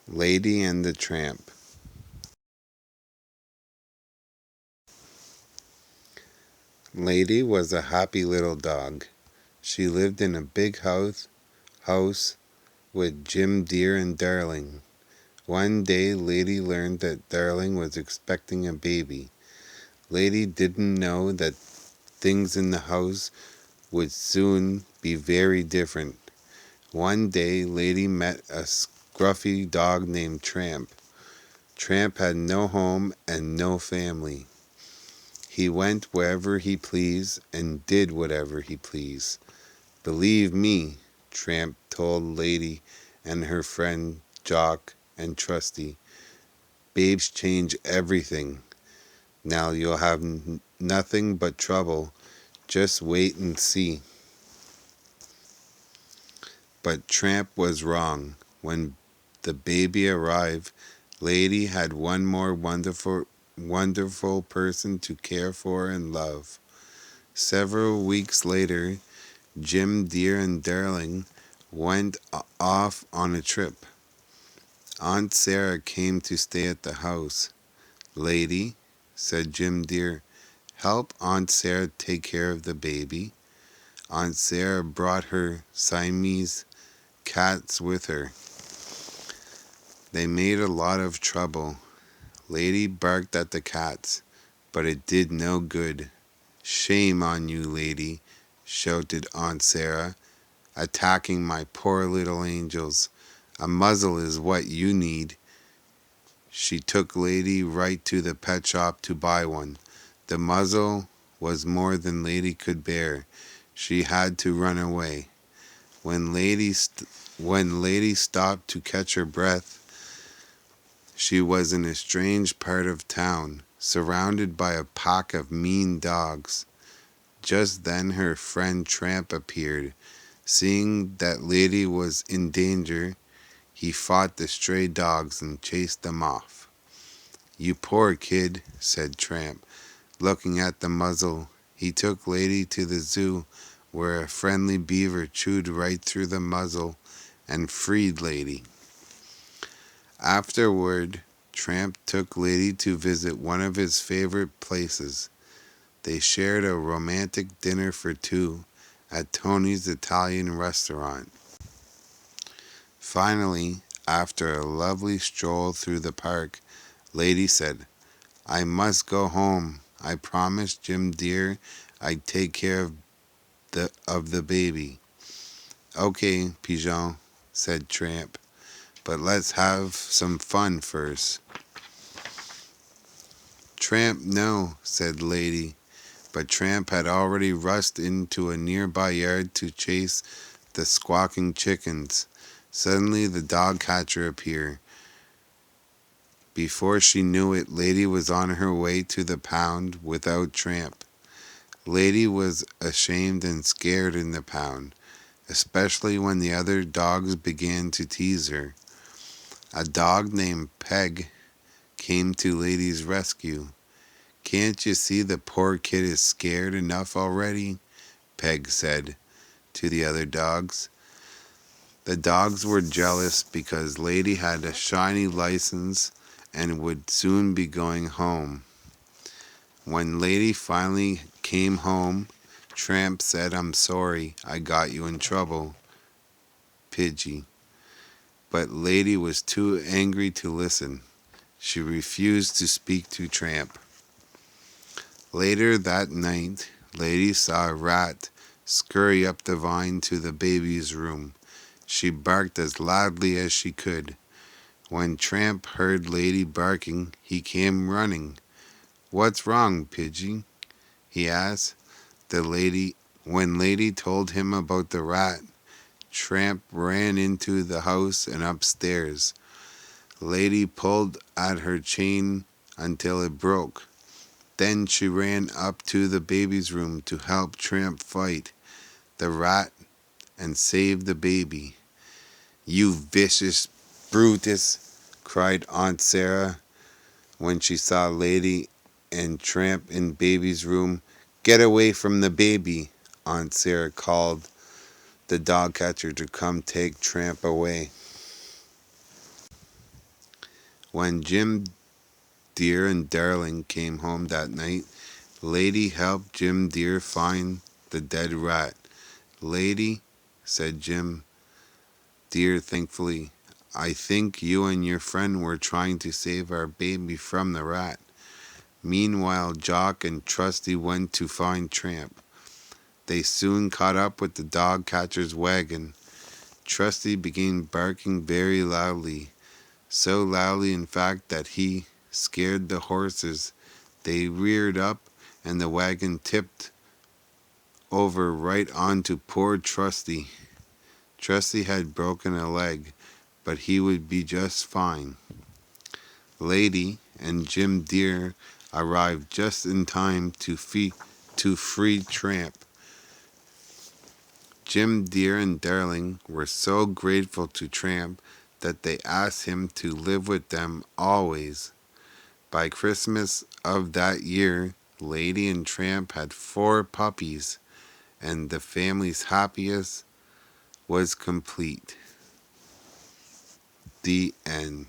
Lady and the Tramp. Lady was a happy little dog. She lived in a big house with Jim Deer and Darling. One day, Lady learned that Darling was expecting a baby. Lady didn't know that things in the house would soon be very different. One day, Lady met a scruffy dog named Tramp. Tramp had no home and no family. He went wherever he pleased and did whatever he pleased. Believe me, Tramp told Lady and her friend Jock and Trusty, babes change everything. Now you'll have nothing but trouble. Just wait and see. But Tramp was wrong. When the baby arrived, Lady had one more wonderful person to care for and love. Several weeks later, Jim Deer and Darling went off on a trip. Aunt Sarah came to stay at the house. Lady, said Jim Deer, help Aunt Sarah take care of the baby. Aunt Sarah brought her Siamese cats with her. They made a lot of trouble. Lady barked at the cats, but it did no good. Shame on you, Lady, shouted Aunt Sarah, attacking my poor little angels. A muzzle is what you need. She took Lady right to the pet shop to buy one. The muzzle was more than Lady could bear. She had to run away. When Lady stopped to catch her breath, she was in a strange part of town, surrounded by a pack of mean dogs. Just then her friend Tramp appeared. Seeing that Lady was in danger, he fought the stray dogs and chased them off. You poor kid, said Tramp, looking at the muzzle. He took Lady to the zoo, where a friendly beaver chewed right through the muzzle and freed Lady. Afterward, Tramp took Lady to visit one of his favorite places. They shared a romantic dinner for two at Tony's Italian restaurant. Finally, after a lovely stroll through the park, Lady said, I must go home. I promised Jim Deer I'd take care of the baby. Okay, Pigeon, said Tramp, but let's have some fun first. Tramp, no, said Lady, but Tramp had already rushed into a nearby yard to chase the squawking chickens. Suddenly the dog catcher appeared. Before she knew it, Lady was on her way to the pound without Tramp. Lady was ashamed and scared in the pound, especially when the other dogs began to tease her. A dog named Peg came to Lady's rescue. Can't you see the poor kid is scared enough already? Peg said to the other dogs. The dogs were jealous because Lady had a shiny license and would soon be going home. When Lady finally came home, Tramp said, I'm sorry I got you in trouble, Pidgey. But Lady was too angry to listen. She refused to speak to Tramp. Later that night, Lady saw a rat scurry up the vine to the baby's room. She barked as loudly as she could. When Tramp heard Lady barking, he came running. What's wrong, Pidgey? He asked. When Lady told him about the rat, Tramp ran into the house and upstairs. Lady pulled at her chain until it broke. Then she ran up to the baby's room to help Tramp fight the rat and save the baby. You vicious Brutus, cried Aunt Sarah when she saw Lady and Tramp in baby's room. Get away from the baby, Aunt Sarah called the dog catcher to come take Tramp away. When Jim Deer and Darling came home that night, Lady helped Jim Deer find the dead rat. Lady, said Jim Deer thankfully, I think you and your friend were trying to save our baby from the rat. Meanwhile, Jock and Trusty went to find Tramp. They soon caught up with the dog catcher's wagon. Trusty began barking very loudly, so loudly in fact that he scared the horses. They reared up and the wagon tipped over right onto poor Trusty. Trusty had broken a leg, but he would be just fine. Lady and Jim Deer arrived just in time to free Tramp. Jim Deer and Darling were so grateful to Tramp that they asked him to live with them always. By Christmas of that year, Lady and Tramp had 4 puppies, and the family's happiness was complete. The end.